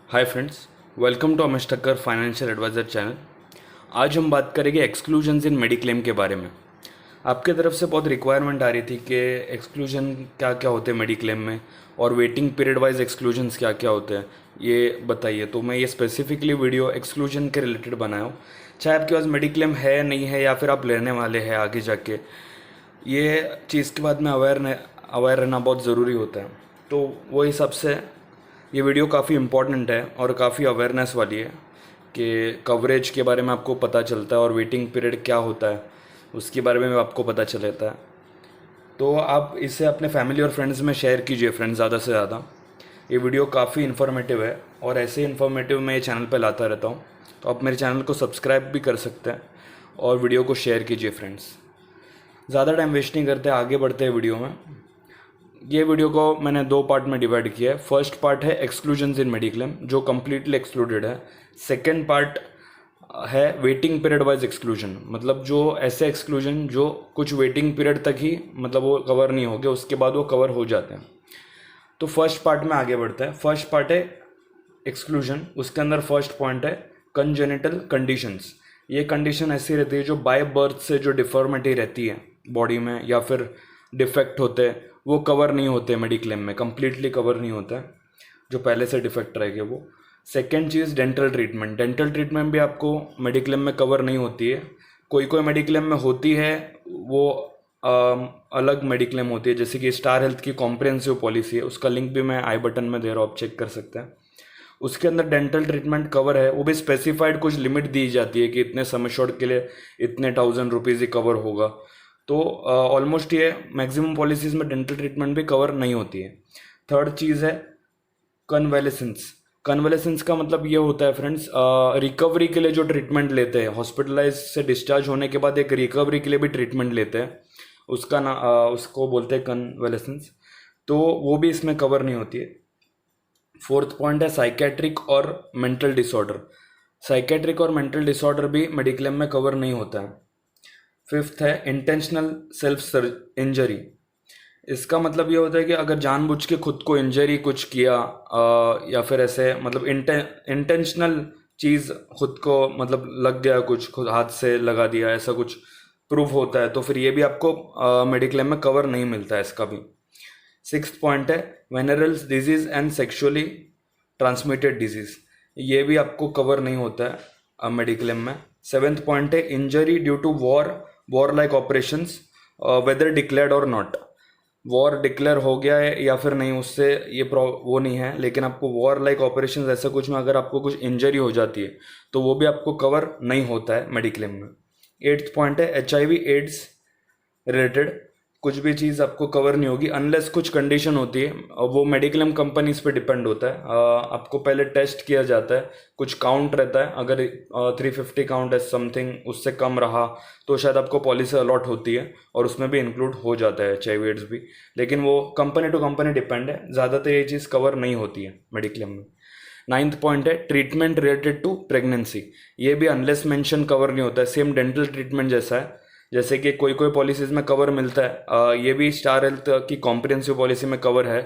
Hi friends, welcome to Amish Thakkar financial advisor channel. आज हम बात करेंगे एक्सक्लूजन्स इन मेडिक्लेम के बारे में। आपके तरफ से बहुत रिक्वायरमेंट आ रही थी कि एक्सक्लूजन क्या क्या होते हैं मेडिक्लेम में और वेटिंग पीरियड वाइज एक्सक्लूजन्स क्या क्या होते हैं, ये बताइए। तो मैं ये स्पेसिफिकली वीडियो एक्सक्लूजन के रिलेटेड बनाया हूँ। चाहे आपके पास मेडिक्लेम है नहीं है या फिर आप लेने वाले हैं आगे जाके, ये चीज़ के बाद में अवेयर रहना बहुत ज़रूरी होता है। तो वो हिसाब से ये वीडियो काफ़ी इम्पॉर्टेंट है और काफ़ी अवेयरनेस वाली है कि कवरेज के बारे में आपको पता चलता है और वेटिंग पीरियड क्या होता है उसके बारे में आपको पता चलता है। तो आप इसे अपने फैमिली और फ्रेंड्स में शेयर कीजिए फ्रेंड्स, ज़्यादा से ज़्यादा। ये वीडियो काफ़ी इन्फॉर्मेटिव है और ऐसे ही इन्फॉर्मेटिव मैं ये चैनल पे लाता रहता हूँ। तो आप मेरे चैनल को सब्सक्राइब भी कर सकते हैं और वीडियो को शेयर कीजिए फ्रेंड्स। ज़्यादा टाइम वेस्ट नहीं करते, आगे बढ़ते हैं वीडियो में। ये वीडियो को मैंने दो पार्ट में डिवाइड किया है। फर्स्ट पार्ट है एक्सक्लूजन्स इन मेडिक्लेम, जो कम्प्लीटली एक्सक्लूडेड है। सेकेंड पार्ट है वेटिंग पीरियड वाइज एक्सक्लूजन, मतलब जो ऐसे एक्सक्लूजन जो कुछ वेटिंग पीरियड तक ही मतलब वो कवर नहीं हो गए, उसके बाद वो कवर हो जाते हैं। तो फर्स्ट पार्ट में आगे बढ़ता है। फर्स्ट पार्ट है एक्सक्लूजन, उसके अंदर फर्स्ट पॉइंट है कंजेनिटल कंडीशंस। ये कंडीशन ऐसी रहती है जो बाय बर्थ से जो डिफॉर्मिटी रहती है बॉडी में या फिर डिफेक्ट होते हैं, वो कवर नहीं होते मेडिक्लेम में, कम्प्लीटली कवर नहीं होता है जो पहले से डिफेक्ट रहेगा वो। सेकेंड चीज़ डेंटल ट्रीटमेंट। डेंटल ट्रीटमेंट भी आपको मेडिक्लेम में कवर नहीं होती है। कोई कोई मेडिक्लेम में होती है, वो अलग मेडिक्लेम होती है, जैसे कि स्टार हेल्थ की कॉम्प्रिहेंसिव पॉलिसी है, उसका लिंक भी मैं आई बटन में दे रहा हूँ, आप चेक कर सकते हैं। उसके अंदर डेंटल ट्रीटमेंट कवर है, वो भी स्पेसिफाइड कुछ लिमिट दी जाती है कि इतने सम एश्योर्ड के लिए इतने ₹1000 ही कवर होगा। तो ऑलमोस्ट ये मैक्सिमम पॉलिसीज़ में डेंटल ट्रीटमेंट भी कवर नहीं होती है। थर्ड चीज़ है कन्वेलेसेंस। कन्वेलेसेंस का मतलब ये होता है फ्रेंड्स, रिकवरी के लिए जो ट्रीटमेंट लेते हैं, हॉस्पिटलाइज से डिस्चार्ज होने के बाद एक रिकवरी के लिए भी ट्रीटमेंट लेते हैं, उसको बोलते हैं कन्वेलेसेंस। तो वो भी इसमें कवर नहीं होती है। फोर्थ पॉइंट है साइकेट्रिक और मेंटल डिसऑर्डर। साइकेट्रिक और मेंटल डिसऑर्डर भी मेडिक्लेम में कवर नहीं होता है। फिफ्थ है इंटेंशनल सेल्फ इंजरी। इसका मतलब ये होता है कि अगर जानबूझ के खुद को इंजरी कुछ किया, या फिर ऐसे मतलब इंटेंशनल चीज़ खुद को मतलब लग गया, कुछ खुद हाथ से लगा दिया, ऐसा कुछ प्रूफ होता है, तो फिर ये भी आपको मेडिक्लेम में कवर नहीं मिलता है इसका भी। सिक्स्थ पॉइंट है venereal disease and sexually transmitted disease. ये भी आपको कवर नहीं होता है मेडिक्लेम में। सेवेंथ पॉइंट है injury due to war like operations, whether declared और नॉट। वॉर डिक्लेयर हो गया है या फिर नहीं, उससे ये वो नहीं है, लेकिन आपको वॉर लाइक ऑपरेशंस ऐसा कुछ में अगर आपको कुछ इंजरी हो जाती है तो वो भी आपको कवर नहीं होता है मेडिक्लेम में। एट्थ पॉइंट है HIV एड्स रिलेटेड कुछ भी चीज़ आपको कवर नहीं होगी अनलेस कुछ कंडीशन होती है, वो मेडिक्लेम कंपनीज पे डिपेंड होता है। आपको पहले टेस्ट किया जाता है, कुछ काउंट रहता है, अगर 350 काउंट है समथिंग, उससे कम रहा तो शायद आपको पॉलिसी अलॉट होती है और उसमें भी इंक्लूड हो जाता है HIV एड्स भी, लेकिन वो कंपनी टू कंपनी डिपेंड है। ज़्यादातर ये चीज़ कवर नहीं होती है मेडिक्लेम में। नाइन्थ पॉइंट है ट्रीटमेंट रिलेटेड टू प्रेगनेंसी। ये भी अनलेस मेंशन कवर नहीं होता है, सेम डेंटल ट्रीटमेंट जैसा है। जैसे कि कोई कोई पॉलिसीज़ में कवर मिलता है, ये भी स्टार हेल्थ की कॉम्प्रिहेंसिव पॉलिसी में कवर है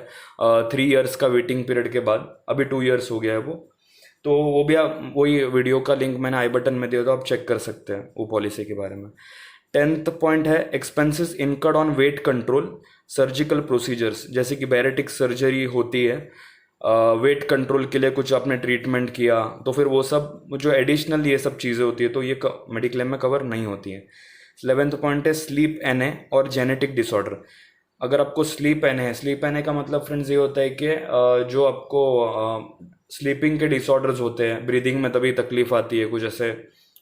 3 इयर्स का वेटिंग पीरियड के बाद, अभी 2 इयर्स हो गया है वो। तो वो भी आप वही वीडियो का लिंक मैंने आई बटन में दिया, तो आप चेक कर सकते हैं वो पॉलिसी के बारे में। टेंथ पॉइंट है expenses incurred on weight control surgical procedures. जैसे कि बैरेटिक सर्जरी होती है, वेट कंट्रोल के लिए कुछ आपने ट्रीटमेंट किया, तो फिर वो सब जो एडिशनल ये सब चीज़ें होती है तो ये मेडिक्लेम में कवर नहीं होती है। 11th पॉइंट है स्लीप एने और जेनेटिक डिसऑर्डर। अगर आपको स्लीप एने है, स्लीप एने का मतलब फ्रेंड्स ये होता है कि जो आपको स्लीपिंग के डिसऑर्डर्स होते हैं, ब्रीदिंग में तभी तकलीफ आती है, कुछ ऐसे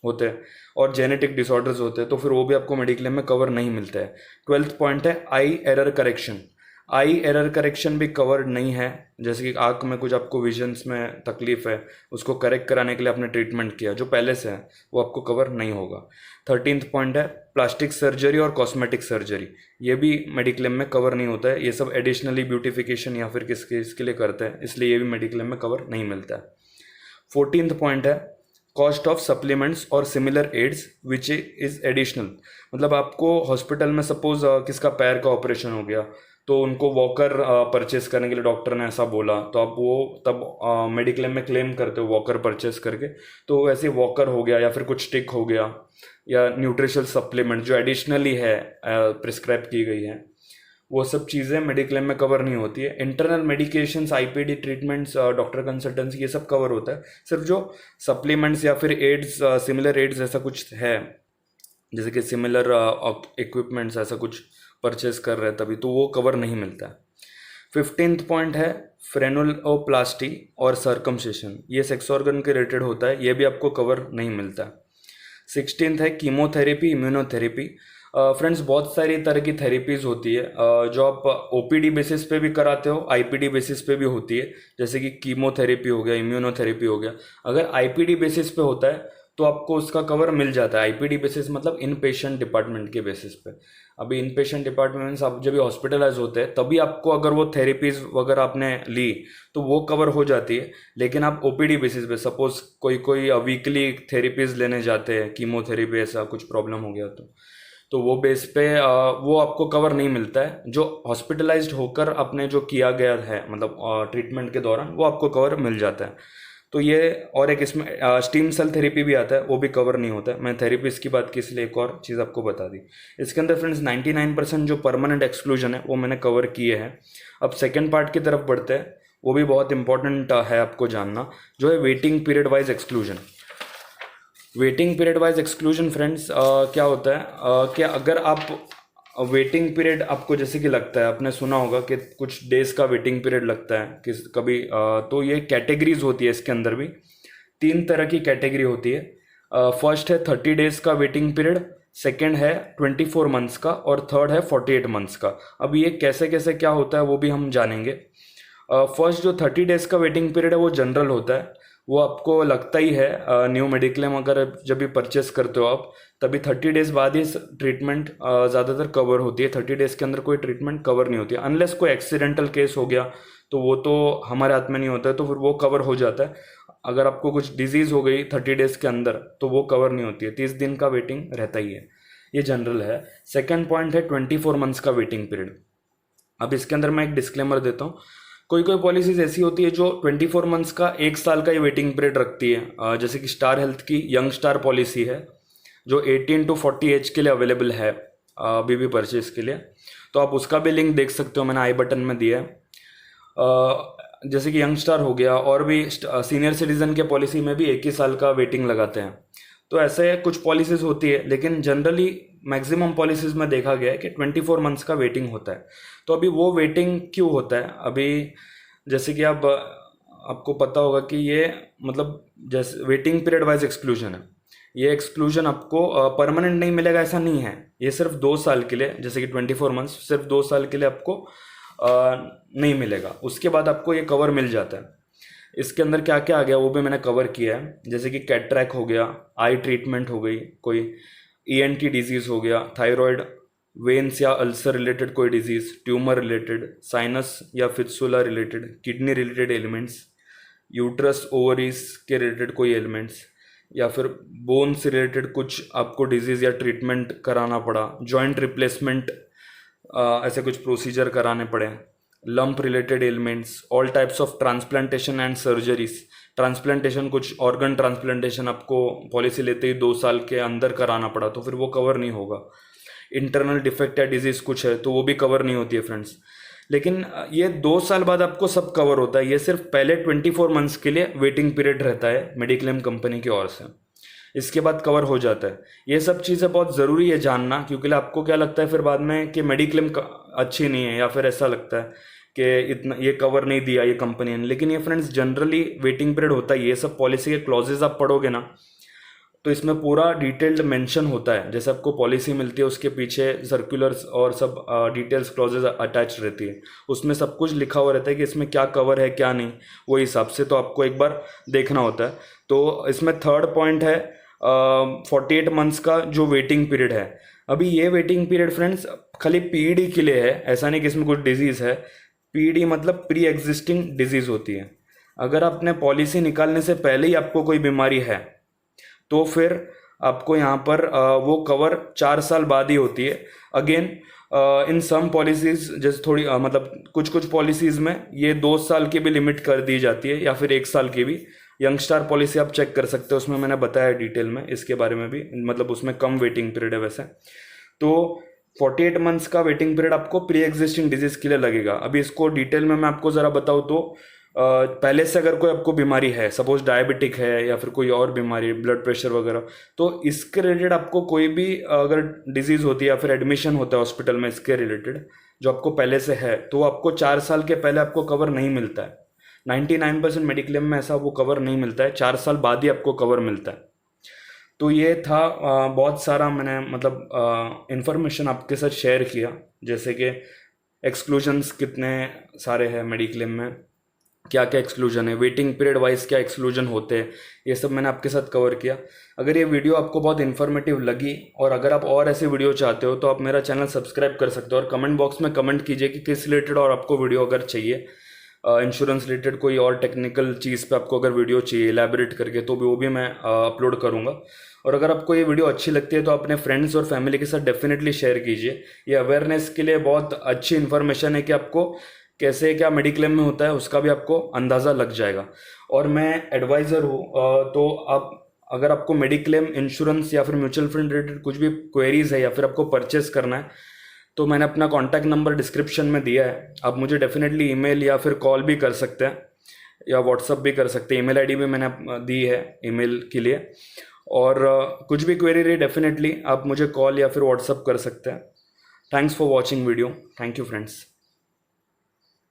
होते हैं, और जेनेटिक डिसऑर्डर्स होते हैं, तो फिर वो भी आपको मेडिक्लेम में कवर नहीं मिलता है। 12th पॉइंट है आई एरर करेक्शन। आई एरर करेक्शन भी कवर नहीं है, जैसे कि आँख में कुछ आपको विजन्स में तकलीफ है, उसको करेक्ट कराने के लिए आपने ट्रीटमेंट किया जो पहले से है, वो आपको कवर नहीं होगा। 13th पॉइंट है प्लास्टिक सर्जरी और कॉस्मेटिक सर्जरी। ये भी मेडिक्लेम में कवर नहीं होता है, ये सब एडिशनली ब्यूटिफिकेशन या फिर इसके लिए करते हैं, इसलिए ये भी मेडिक्लेम में कवर नहीं मिलता है। 14th पॉइंट है कॉस्ट ऑफ सप्लीमेंट्स और similar aids which is additional. मतलब आपको हॉस्पिटल में सपोज किसका पैर का ऑपरेशन हो गया, तो उनको वॉकर परचेस करने के लिए डॉक्टर ने ऐसा बोला, तो आप वो तब मेडिक्लेम में क्लेम करते हो वॉकर परचेस करके। तो वैसे वॉकर हो गया या फिर कुछ स्टिक हो गया या न्यूट्रिशनल सप्लीमेंट जो एडिशनली है प्रिस्क्राइब की गई है, वो सब चीज़ें मेडिक्लेम में कवर नहीं होती है। Internal medications, IPD treatments, doctor consultancy, ये सब कवर होता है। सिर्फ जो सप्लीमेंट्स या फिर एड्स, सिमिलर एड्स ऐसा कुछ है, जैसे कि सिमिलर इक्विपमेंट्स ऐसा कुछ परचेस कर रहे हैं तभी, तो वो कवर नहीं मिलता है। 15th पॉइंट है फ्रेनुलोप्लास्टी और सर्कमसिशन, ये सेक्स ऑर्गन के रिलेटेड होता है, ये भी आपको कवर नहीं मिलता है। 16th है कीमोथेरेपी, इम्यूनोथेरेपी। फ्रेंड्स बहुत सारी तरह की थेरेपीज होती है जो आप ओपीडी बेसिस पे भी कराते हो, आईपीडी बेसिस पे भी होती है, जैसे कि कीमोथेरेपी हो गया, इम्यूनोथेरेपी हो गया। अगर आईपीडी बेसिस पे होता है तो आपको उसका कवर मिल जाता है। आईपीडी बेसिस मतलब इन पेशेंट डिपार्टमेंट के बेसिस पे। अभी इन पेशेंट डिपार्टमेंट आप जब भी हॉस्पिटलाइज होते हैं तभी आपको अगर वो थेरेपीज वगैरह आपने ली तो वो कवर हो जाती है। लेकिन आप ओपीडी बेसिस पे, सपोज कोई वीकली थेरेपीज लेने जाते हैं, कीमोथेरेपी ऐसा कुछ प्रॉब्लम हो गया तो वो बेस पे वो आपको कवर नहीं मिलता है। जो हॉस्पिटलाइज्ड होकर आपने जो किया गया है मतलब ट्रीटमेंट के दौरान, वो आपको कवर मिल जाता है। तो ये, और एक इसमें स्टीम सेल थेरेपी भी आता है, वो भी कवर नहीं होता है। मैं थेरेपीज की बात की इसलिए एक और चीज़ आपको बता दी। इसके अंदर फ्रेंड्स 99% जो परमानेंट एक्सक्लूजन है वो मैंने कवर किए हैं। अब सेकेंड पार्ट की तरफ बढ़ते हैं, वो भी बहुत इंपॉर्टेंट है आपको जानना, जो है waiting period wise exclusion. Waiting period wise exclusion friends क्या होता है कि अगर आप वेटिंग पीरियड आपको जैसे कि लगता है, आपने सुना होगा कि कुछ डेज का वेटिंग पीरियड लगता है किस कभी, तो ये कैटेगरीज होती है। इसके अंदर भी 3 तरह की कैटेगरी होती है। फर्स्ट है 30 डेज का वेटिंग पीरियड, सेकेंड है 24 मंथ्स का, और थर्ड है 48 मंथ्स का। अब ये कैसे कैसे क्या होता है वो भी हम जानेंगे। फर्स्ट जो 30 डेज का वेटिंग पीरियड है वो जनरल होता है। वो आपको लगता ही है न्यू मेडिक्लेम अगर जब भी परचेस करते हो आप, तभी 30 डेज बाद ही ट्रीटमेंट ज़्यादातर कवर होती है। 30 डेज के अंदर कोई ट्रीटमेंट कवर नहीं होती है, अनलेस कोई एक्सीडेंटल केस हो गया तो वो तो हमारे हाथ में नहीं होता है, तो फिर वो कवर हो जाता है। अगर आपको कुछ डिजीज़ हो गई 30 डेज के अंदर तो वो कवर नहीं होती है, 30 दिन का वेटिंग रहता ही है। ये जनरल है। सेकेंड पॉइंट है 24 मंथ्स का वेटिंग पीरियड। अब इसके अंदर मैं एक डिस्क्लेमर देता हूँ, कोई पॉलिसीज ऐसी होती है जो 24 मंथ्स का, 1 साल का ही वेटिंग पीरियड रखती है। जैसे कि स्टार हेल्थ की यंग स्टार पॉलिसी है जो 18 to 40 एज के लिए अवेलेबल है अभी भी परचेज के लिए, तो आप उसका भी लिंक देख सकते हो, मैंने आई बटन में दिया है। जैसे कि यंग स्टार हो गया, और भी सीनियर सिटीजन के पॉलिसी में भी 1 ही साल का वेटिंग लगाते हैं। तो ऐसे कुछ पॉलिसीज होती है, लेकिन जनरली मैक्सिमम पॉलिसीज में देखा गया है कि 24 मंथ्स का वेटिंग होता है। तो अभी वो वेटिंग क्यों होता है? अभी जैसे कि आपको पता होगा कि ये मतलब जैसे वेटिंग पीरियड वाइज एक्सक्लूजन है, ये एक्सक्लूजन आपको परमानेंट नहीं मिलेगा ऐसा नहीं है। ये सिर्फ 2 साल के लिए, जैसे कि 24 मंथ्स सिर्फ 2 साल के लिए आपको नहीं मिलेगा, उसके बाद आपको ये कवर मिल जाता है। इसके अंदर क्या क्या आ गया वो भी मैंने कवर किया है, जैसे कि कैटरैक्ट हो गया, आई ट्रीटमेंट हो गई, कोई ईएनटी डिजीज़ हो गया, थायराइड, वेन्स या अल्सर रिलेटेड कोई डिजीज़, ट्यूमर रिलेटेड, साइनस या fistula related, kidney related elements, uterus ovaries के रिलेटेड कोई एलिमेंट्स, या फिर बोन से रिलेटेड कुछ आपको डिजीज़ या ट्रीटमेंट कराना पड़ा, जॉइंट रिप्लेसमेंट ऐसे कुछ प्रोसीजर कराने पड़े, lump related elements, all types of transplantation and surgeries. Transplantation, कुछ ऑर्गन ट्रांसप्लांटेशन आपको पॉलिसी लेते ही 2 साल के अंदर कराना पड़ा तो फिर वो कवर नहीं होगा। इंटरनल डिफेक्ट या डिजीज़ कुछ है तो वो भी कवर नहीं होती है फ्रेंड्स। लेकिन ये 2 साल बाद आपको सब कवर होता है। ये सिर्फ पहले 24 मंथ्स के लिए वेटिंग पीरियड रहता है मेडिक्लेम कंपनी की ओर से, इसके बाद कवर हो जाता है। ये सब चीज़ें बहुत ज़रूरी है जानना, क्योंकि आपको क्या लगता है फिर बाद में कि मेडिक्लेम अच्छी नहीं है, या फिर ऐसा लगता है कि इतना ये कवर नहीं दिया ये कंपनी ने। लेकिन ये फ्रेंड्स जनरली वेटिंग पीरियड होता है। ये सब पॉलिसी के क्लॉजेज आप पढ़ोगे ना तो इसमें पूरा डिटेल्ड मेंशन होता है। जैसे आपको पॉलिसी मिलती है उसके पीछे सर्कुलर्स और सब डिटेल्स क्लॉजेज अटैच रहती है, उसमें सब कुछ लिखा हुआ रहता है कि इसमें क्या कवर है क्या नहीं, वो हिसाब से तो आपको एक बार देखना होता है। तो इसमें थर्ड पॉइंट है 48 मंथ्स का जो वेटिंग पीरियड है। अभी ये वेटिंग पीरियड फ्रेंड्स खाली पीडी के लिए है, ऐसा नहीं कि इसमें कुछ डिजीज़ है। पीडी मतलब प्री एग्जिस्टिंग डिजीज़ होती है। अगर आपने पॉलिसी निकालने से पहले ही आपको कोई बीमारी है तो फिर आपको यहाँ पर वो कवर 4 साल बाद ही होती है। अगेन इन सम पॉलिसीज़ जैसे थोड़ी मतलब कुछ कुछ पॉलिसीज़ में ये 2 साल की भी लिमिट कर दी जाती है या फिर 1 साल की भी। यंगस्टार पॉलिसी आप चेक कर सकते हो, उसमें मैंने बताया डिटेल में इसके बारे में भी, मतलब उसमें कम वेटिंग पीरियड है वैसे। तो 48 मंथ्स का वेटिंग पीरियड आपको प्री एग्जिस्टिंग डिजीज के लिए लगेगा। अभी इसको डिटेल में मैं आपको ज़रा बताऊँ तो पहले से अगर कोई आपको बीमारी है, सपोज डायबिटिक है या फिर कोई और बीमारी, ब्लड प्रेशर वगैरह, तो इसके रिलेटेड आपको कोई भी अगर डिजीज़ होती है या फिर एडमिशन होता है हॉस्पिटल में इसके रिलेटेड जो आपको पहले से है, तो आपको 4 साल के पहले आपको कवर नहीं मिलता है। 99% मेडिक्लेम में ऐसा वो कवर नहीं मिलता है, 4 साल बाद ही आपको कवर मिलता है। तो ये था बहुत सारा मैंने मतलब इंफॉर्मेशन आपके साथ शेयर किया, जैसे कि एक्सक्लूजन्स कितने सारे हैं मेडिक्लेम में, क्या क्या एक्सक्लूजन है, वेटिंग पीरियड वाइज क्या एक्सक्लूजन होते हैं, ये सब मैंने आपके साथ कवर किया। अगर ये वीडियो आपको बहुत इन्फॉर्मेटिव लगी और अगर आप और ऐसे वीडियो चाहते हो तो आप मेरा चैनल सब्सक्राइब कर सकते हो और कमेंट बॉक्स में कमेंट कीजिए कि किस रिलेटेड और आपको वीडियो अगर चाहिए, इंश्योरेंस रिलेटेड कोई और टेक्निकल चीज़ पे आपको अगर वीडियो चाहिए एलैबोरेट करके, तो भी वो भी मैं अपलोड करूँगा। और अगर आपको ये वीडियो अच्छी लगती है तो अपने फ्रेंड्स और फैमिली के साथ डेफिनेटली शेयर कीजिए। ये अवेयरनेस के लिए बहुत अच्छी इन्फॉर्मेशन है कि आपको कैसे क्या मेडिक्लेम में होता है उसका भी आपको अंदाज़ा लग जाएगा। और मैं एडवाइज़र हूँ, तो आप अगर आपको मेडिक्लेम इंश्योरेंस या फिर म्यूचुअल फंड रिलेटेड कुछ भी क्वेरीज है या फिर आपको परचेस करना है, तो मैंने अपना कॉन्टैक्ट नंबर डिस्क्रिप्शन में दिया है। आप मुझे डेफिनेटली ईमेल या फिर कॉल भी कर सकते हैं या व्हाट्सअप भी कर सकते हैं। ईमेल आईडी भी मैंने दी है ईमेल के लिए। और कुछ भी क्वेरी रही डेफिनेटली आप मुझे कॉल या फिर व्हाट्सअप कर सकते हैं। Thanks for watching video. Thank you friends.